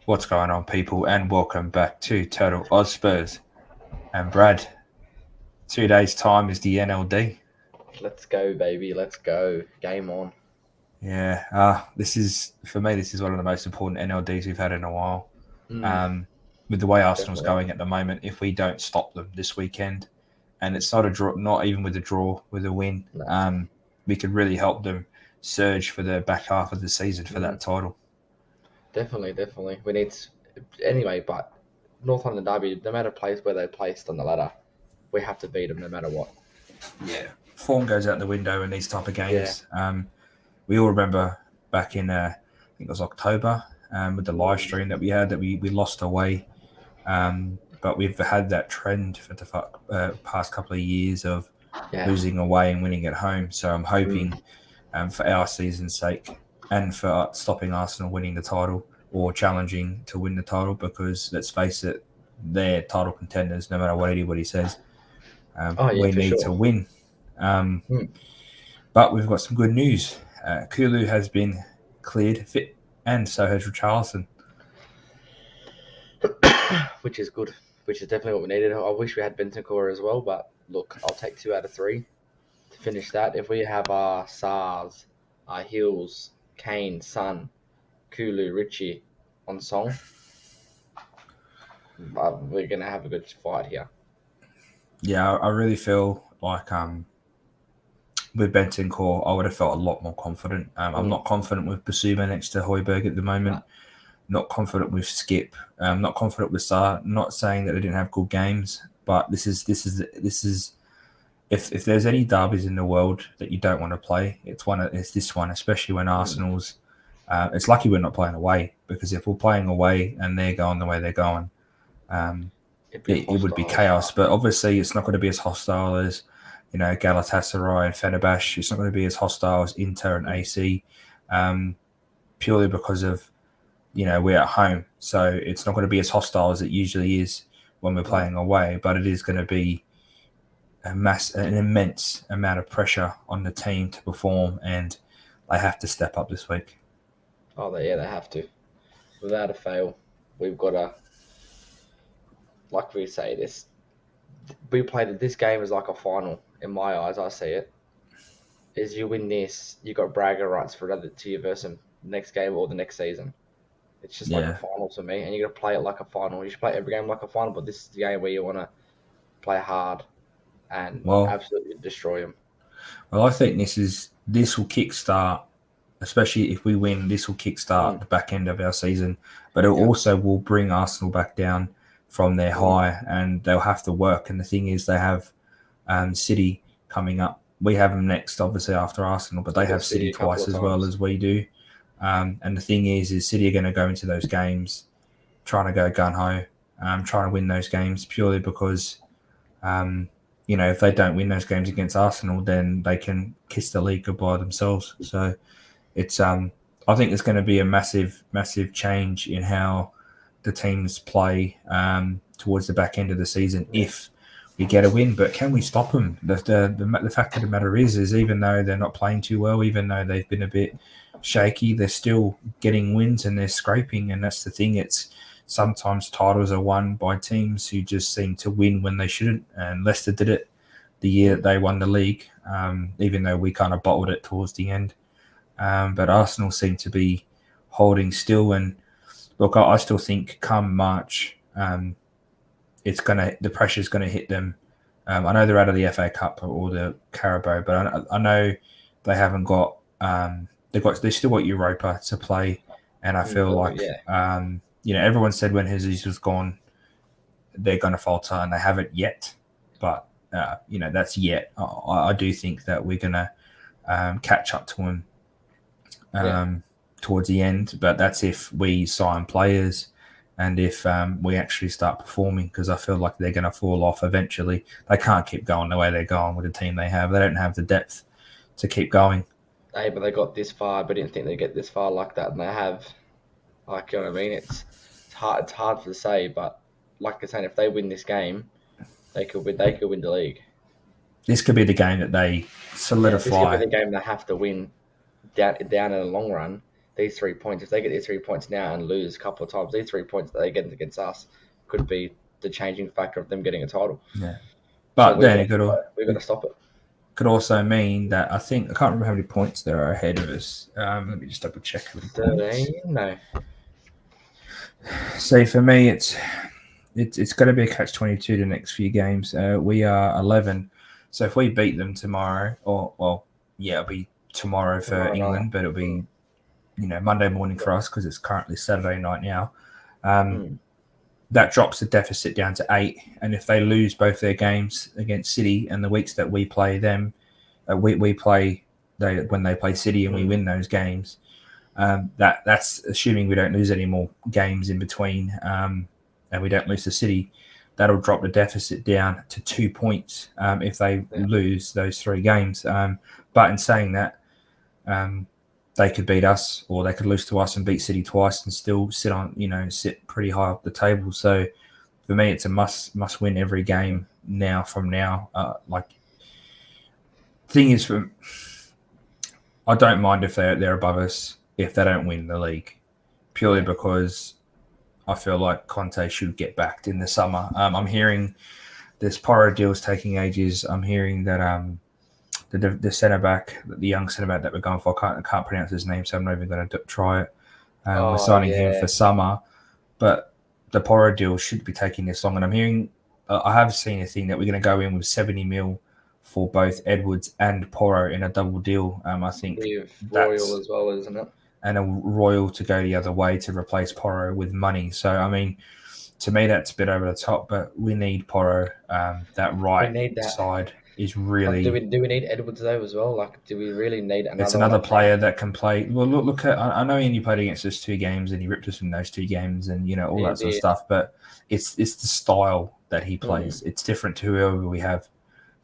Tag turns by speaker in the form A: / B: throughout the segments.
A: What's going on, people, and welcome back to Total Oz Spurs. And Brad, 2 days' time is the NLD.
B: Let's go, baby. Let's go. Game on.
A: Yeah, this is for me. This is one of the most important NLDs we've had in a while.
B: Mm,
A: Um, with the way Arsenal's
B: definitely.
A: going at the moment, if we don't stop them this weekend, and it's not a draw, not even with a draw, with a win,
B: No.
A: we could really help them surge for the back half of the season for
B: Mm,
A: that title.
B: definitely. We need anyway, but North London Derby, no matter place where they're placed on the ladder, we have to beat them no matter what.
A: Yeah, form goes out the window in these type of
B: Yeah.
A: games. We all remember back in I think it was October with the live stream that we had that we lost away, but we've had that trend for the past couple of years of
B: Yeah.
A: losing away and winning at home. So I'm
B: Mm,
A: hoping for our season's sake and for stopping Arsenal winning the title or challenging to win the title, because let's face it, they're title contenders no matter what anybody says.
B: oh yeah,
A: We
B: for
A: need to
B: sure.
A: win. Um,
B: Mm.
A: but we've got some good news. Kulu has been cleared fit, and so has Richarlison.
B: Which is good. Which is definitely what we needed. I wish we had Bentancur as well, but look, I'll take 2 out of 3 to finish that. If we have our SARS, our Hills, Kane, Sun, Kulu, Richie on song, we're gonna have a good fight here.
A: Yeah, I really feel like with Bentancur, I would have felt a lot more confident. I'm
B: Mm.
A: not confident with Basuma next to Hoiberg at the
B: No.
A: moment. Not confident with Skip. Not confident with Sarr. Not saying that they didn't have good games, but this is if there's any derbies in the world that you don't want to play, it's this one, especially when
B: Mm.
A: Arsenal's. It's lucky we're not playing away, because if we're playing away and they're going the way they're going, um,
B: It'd be
A: it would be
B: hostile.
A: chaos. But obviously, it's not going to be as hostile as Galatasaray and Fenerbahce. It's not going to be as hostile as Inter and
B: Mm.
A: AC, um, purely because of we're at home, so it's not going to be as hostile as it usually is when we're
B: No.
A: playing away. But it is going to be an immense amount of pressure on the team to perform, and they have to step up this week.
B: Oh, they have to. Without a fail, we've got to, like we say, this. We played this game as like a final in my eyes. I see it. Is you win this, you got bragging rights for another to your versus next game or the next season. It's just like a
A: Yeah.
B: final to me, and you got to play it like a final. You should play every game like a final, but this is the game where you want to play hard and
A: Well,
B: absolutely destroy them.
A: I think this will kickstart, especially if we win. This will kickstart
B: Mm.
A: the back end of our season, but it
B: Yeah.
A: also will bring Arsenal back down from their
B: Mm.
A: high, and they'll have to work. And the thing is, they have City coming up. We have them next, obviously after Arsenal, but they
B: We've got
A: have
B: City
A: City
B: a couple
A: twice
B: of
A: as well
B: times.
A: as we do. And the thing is City are going to go into those games trying to go gun ho, trying to win those games purely because, um, if they don't win those games against Arsenal, then they can kiss the league goodbye themselves. So it's, I think there's going to be a massive change in how the teams play towards the back end of the season
B: Yeah.
A: if we get a win. But can we stop them? The fact of the matter is even though they're not playing too well, even though they've been a bit shaky, they're still getting wins and they're scraping. And that's the thing. It's sometimes titles are won by teams who just seem to win when they shouldn't. And Leicester did it the year
B: Mm.
A: that they won the league, even though we kind of bottled it towards the end. But Arsenal seem to be holding still. And look, I still think come March, the pressure's gonna hit them. I know they're out of the FA Cup or the Carabao, but I know they haven't got. They still got Europa to play, and I feel like
B: Yeah.
A: everyone said when Jesus was gone, they're going to falter, and they haven't yet. But that's yet. I do think that we're going to catch up to them
B: Yeah.
A: towards the end, but that's if we sign players and if we actually start performing, because I feel like they're going to fall off eventually. They can't keep going the way they're going with the team they have. They don't have the depth to keep going.
B: Hey, but they got this far, but didn't think they'd get this far like that, and they have. Like, you know what I mean? It's hard. It's hard to say, but like I said, if they win this game, they could win. They could win the league.
A: This could be the game that they
B: Yeah, this could be
A: solidify.
B: the game they have to win down in the long run. these 3 points. If they get these 3 points now and lose a couple of times, these 3 points that they get against us could be the changing factor of them getting a title.
A: Yeah.
B: So
A: But then
B: we've got to stop it.
A: could also mean that I can't remember how many points there are ahead of us. Let me just double check how many points.
B: 13? No.
A: So for me, it's going to be a catch-22 the next few games. We are 11, so if we beat them tomorrow, it'll be tomorrow for England, but it'll be Monday morning for us because it's currently Saturday night now. That drops the deficit down to 8, and if they lose both their games against City and the weeks that we play them, we play when they play City and we win those games. That's assuming we don't lose any more games in between, and we don't lose to City. That'll drop the deficit down to 2 points if they lose those 3 games. But in saying that, they could beat us, or they could lose to us and beat City twice and still sit pretty high up the table. So for me, it's a must win every game now from now. Thing is, I don't mind if they're above us if they don't win the league, purely because I feel like Conte should get backed in the summer. I'm hearing this Porro deal's taking ages. I'm hearing that the centre back, the young centre back that we're going for, I can't pronounce his name, so I'm not even going to try it. We're signing him for summer, but the Porro deal should be taking this long. And I'm hearing, I have seen a thing that we're going to go in with 70 mil for both Edwards and Porro in a double deal. I think
B: Royal as well, isn't it?
A: And a Royal to go the other way to replace Porro with money. So, I mean, to me, that's a bit over the top, but we need Porro. That right side is really...
B: do we need Edwards, though, as well? Like, do we really need another...
A: It's another player that can play... Well, look at... I know he only played against us 2 games, and he ripped us in those 2 games and, all that sort of stuff, but it's the style that he plays. It's different to whoever we have.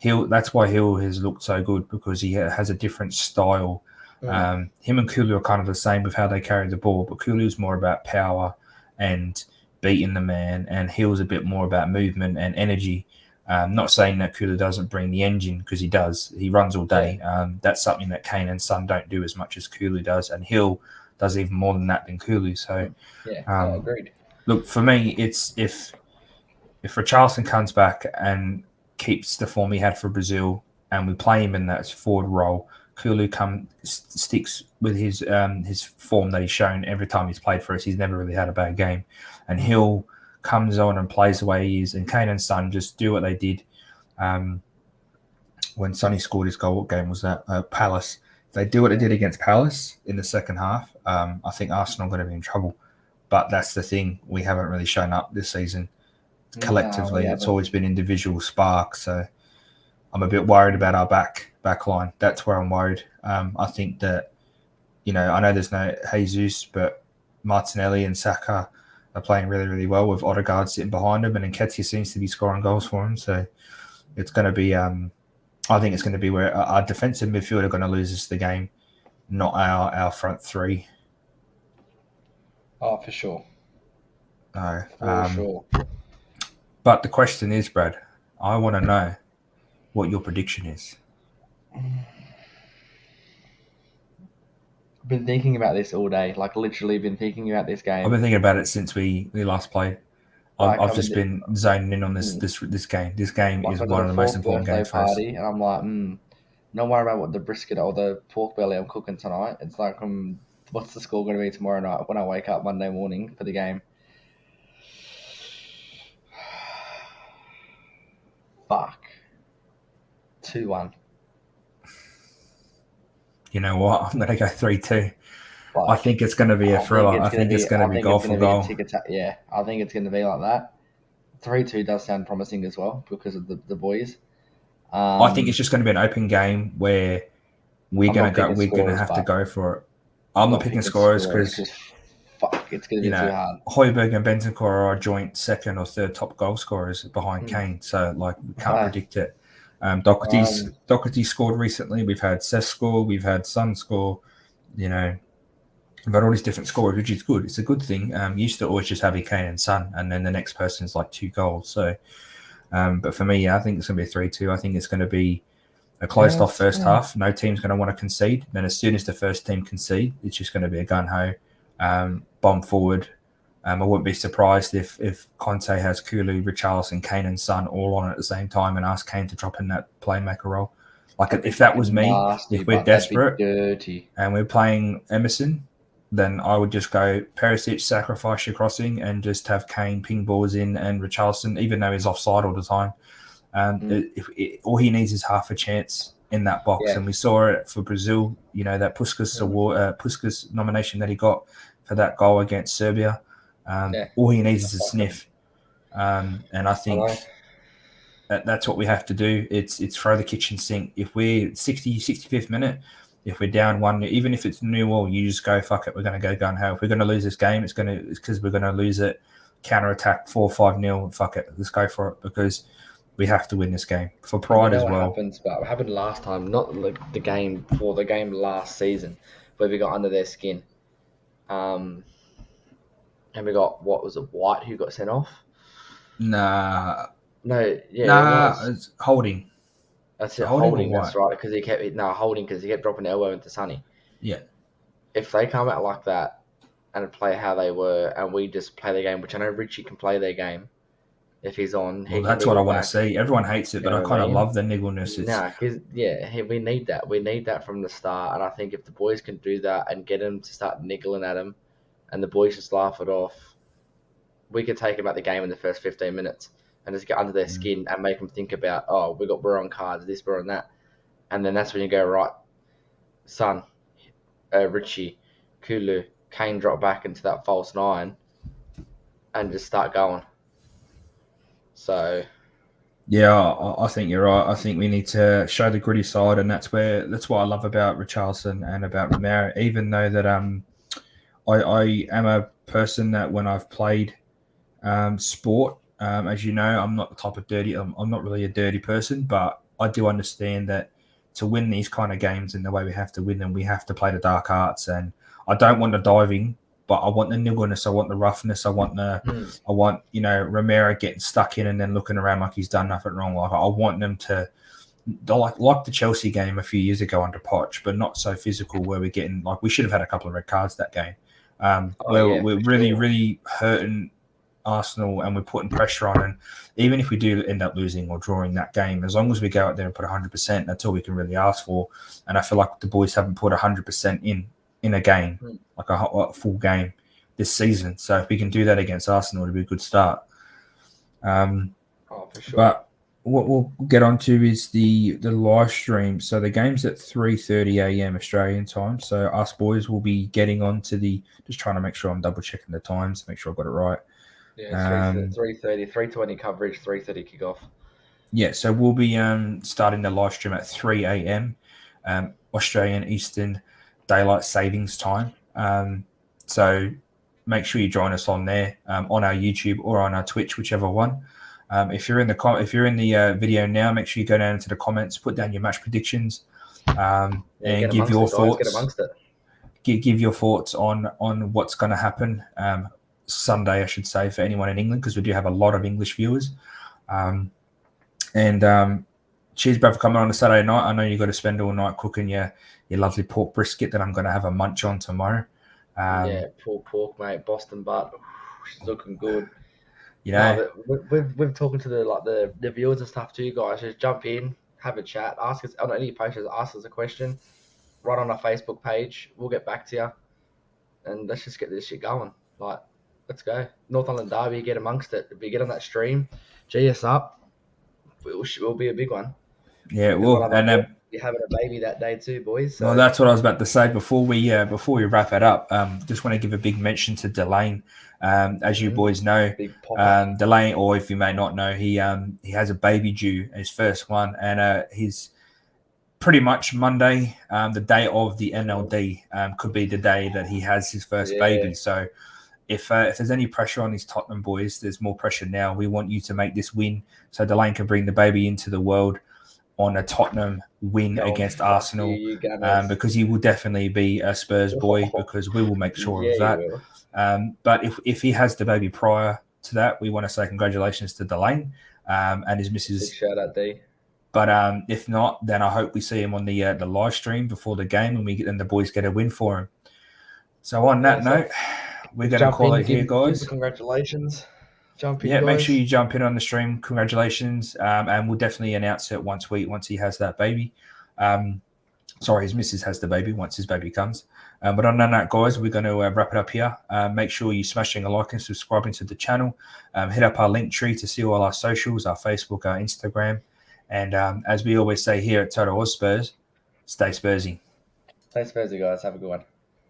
A: That's why Hill has looked so good, because he has a different style. Him and Kulu are kind of the same with how they carry the ball, but Kulu's more about power and beating the man, and Hill's a bit more about movement and energy. Not saying that Kulu doesn't bring the engine, because he does. He runs all day. That's something that Kane and Son don't do as much as Kulu does, and Hill does even more than that than Kulu. So,
B: agreed.
A: Look, for me, it's if Richarlison comes back and keeps the form he had for Brazil, and we play him in that forward role, Kulu sticks with his form that he's shown every time he's played for us. He's never really had a bad game. And Hill comes on and plays the way he is, and Kane and Son just do what they did when Sonny scored his goal. What game was that? Palace. They do what they did against Palace in the second half. I think Arsenal are going to be in trouble. But that's the thing. We haven't really shown up this season. Collectively, it's always been individual sparks. So I'm a bit worried about our back line. That's where I'm worried. I think that, I know there's no Jesus, but Martinelli and Saka are playing really, really well with Odegaard sitting behind him, and Nketiah seems to be scoring goals for him. So it's going to be, I think it's going to be where our defensive midfield are going to lose us the game, not our front 3.
B: Oh, for sure.
A: No,
B: for sure.
A: But the question is, Brad, I want to know what your prediction is.
B: I've been thinking about this all day, like literally been thinking about this game.
A: I've been thinking about it since we last played. I've just been zoning in on this game. This game is one of the most important games for us.
B: And I'm like, don't worry about what the brisket or the pork belly I'm cooking tonight. It's like, what's the score going to be tomorrow night when I wake up Monday morning for the game? Fuck. 2-1.
A: You know what? I'm going to go 3-2. I think it's going to be a thriller. I think it's going to be goal for goal.
B: Yeah, I think it's going to be like that. 3-2 does sound promising as well because of the boys.
A: I think it's just going to be an open game where we're going to have to go for it. I'm not picking scorers because
B: it's going to be too hard.
A: Højbjerg and Bentancur are our joint 2nd or 3rd top goal scorers behind Kane, so we can't predict it. Doherty scored recently. We've had Cesc score. We've had Son score. We've had all these different scorers, which is good. It's a good thing. Used to always just have Kane and Son, and then the next person's like 2 goals. So, but for me, I think it's going to be a 3-2. I think it's going to be a
B: Yeah,
A: closed off
B: it's,
A: first half. No team's going to want to concede. Then as soon as the first team concede, it's just going to be a gun ho, bomb forward. I wouldn't be surprised if Conte has Kulu, Richarlison, Kane, and Son all on at the same time and ask Kane to drop in that playmaker role. Like
B: that'd be
A: if that was
B: fucking
A: me,
B: nasty,
A: if we're
B: but that'd be
A: desperate
B: dirty.
A: and we're playing Emerson, then I would just go Perisic, sacrifice your crossing, and just have Kane ping balls in and Richarlison, even though he's offside all the time.
B: Mm.
A: All he needs is half a chance in that box,
B: Yeah.
A: and we saw it for Brazil. You know that Puskas
B: Mm.
A: award, Puskas nomination that he got for that goal against Serbia.
B: Yeah.
A: All he needs is a
B: Fucking,
A: sniff, and I
B: I know.
A: think that's what we have to do. It's throw the kitchen sink. If we're 65th minute, if we're down one, even if it's new all, you just go fuck it. We're going to go gun ho. If we're going to lose this game, it's because we're going to lose it. Counter attack 4-5-0. Fuck it. Let's go for it because we have to win this game for
B: And you
A: pride
B: know
A: as
B: what
A: well.
B: happens, but what happened last time, not the game before, the game last season, where we got under their skin. And we got, what was it, White, who got sent off?
A: Nah,
B: No, yeah, it
A: nah.
B: was.
A: It's holding.
B: That's
A: So
B: it,
A: holding or
B: Holding, that's
A: what?
B: right, because Holding, because he kept dropping the elbow into Sonny.
A: Yeah.
B: If they come out like that and play how they were, and we just play their game, which I know Richie can play their game, if he's on,
A: Well,
B: he can
A: that's what I
B: niggle
A: want to
B: back.
A: see. Everyone hates it,
B: You
A: but I
B: know what I
A: kind of
B: mean?
A: love the niggleness. It's
B: Nah, because we need that. We need that from the start, and I think if the boys can do that and get them to start niggling at him, and the boys just laugh it off, we could take them out the game in the first 15 minutes and just get under their skin and make them think about, oh, we're on cards, this, we're on that, and then that's when you go, right, Son, Richie, Kulu, Kane drop back into that false nine and just start going. So
A: yeah, I think you're right. I think we need to show the gritty side, and that's what I love about Richarlison and about Romero. Even though that I am a person that when I've played sport, as you know, I'm not the type of dirty. I'm not really a dirty person, but I do understand that to win these kind of games and the way we have to win them, we have to play the dark arts. And I don't want the diving, but I want the niggleness. I want the roughness. I want Romero getting stuck in and then looking around like he's done nothing wrong. Like I want them to. Like the Chelsea game a few years ago under Poch, but not so physical. Where we're getting like we should have had a couple of red cards that game.
B: oh
A: Where
B: yeah,
A: we're
B: for
A: really,
B: sure.
A: really hurting Arsenal and we're putting pressure on. And even if we do end up losing or drawing that game, as long as we go out there and put 100%, that's all we can really ask for. And I feel like the boys haven't put 100% in a game,
B: Mm.
A: like a full game this season. So if we can do that against Arsenal, it'll be a good start.
B: Oh, for sure.
A: But what we'll get onto is the live stream. So the game's at 3:30 a.m. Australian time. So us boys will be getting onto the. Just trying to make sure I'm double checking the times, make sure I got it right.
B: Yeah,
A: Um,
B: 3:30, 3:20 coverage, 3:30 kickoff.
A: yeah, so we'll be starting the live stream at 3 a.m. Australian Eastern Daylight Savings Time. So make sure you join us on there on our YouTube or on our Twitch, whichever one. If you're in the video now, make sure you go down into the comments, put down your match predictions,
B: Yeah,
A: and
B: get
A: give
B: amongst
A: your
B: it, guys. Get
A: thoughts.
B: amongst it.
A: Give your thoughts on what's going to happen Sunday, I should say, for anyone in England, because we do have a lot of English viewers. And cheers, bro, for coming on a Saturday night. I know you got to spend all night cooking your lovely pork brisket that I'm going to have a munch on tomorrow.
B: Yeah, pork, mate. Boston butt. She's looking good.
A: You
B: No,
A: know,
B: but we've talking to the viewers and stuff too, guys. Just jump in, have a chat, ask us on any posters, ask us a question, right on our Facebook page. We'll get back to you, and let's just get this shit going. Like, let's go. Northumberland Derby, get amongst it. If we get on that stream, G us up. Will be a big one.
A: yeah,
B: Because one
A: well,
B: of our
A: and
B: boys will be having a baby that day too, boys.
A: well,
B: So
A: that's what I was about to say before we wrap it up. Just want to give a big mention to Delane. As you boys know,
B: big popper.
A: Delane, or if you may not know, he has a baby due, his first one, and he's pretty much Monday, the day of the NLD, could be the day that he has his first
B: Yeah,
A: baby. So if there's any pressure on these Tottenham boys, there's more pressure now. We want you to make this win so Delane can bring the baby into the world on a Tottenham win
B: oh
A: against
B: fuck you,
A: Arsenal,
B: you Gunners.
A: because he will definitely be a Spurs boy because we will make sure
B: Yeah,
A: of
B: you
A: that.
B: will.
A: But if he has the baby prior to that, we want to say congratulations to Delane and his
B: Big
A: missus.
B: shout out D.
A: But if not, then I hope we see him on the live stream before the game, and the boys get a win for him. So on that note, we're going to
B: jump
A: call
B: in,
A: it here,
B: give the
A: guys.
B: congratulations. Jump in,
A: Yeah, make sure
B: guys.
A: you jump in on the stream. Congratulations, and we'll definitely announce it once he has that baby. Sorry, his missus has the baby once his baby comes. But on that, guys, we're going to wrap it up here. Make sure you're smashing a like and subscribing to the channel. Hit up our link tree to see all our socials, our Facebook, our Instagram. And as we always say here at Total Oz Spurs, stay Spursy.
B: Thanks, Spursy, guys. Have a good one.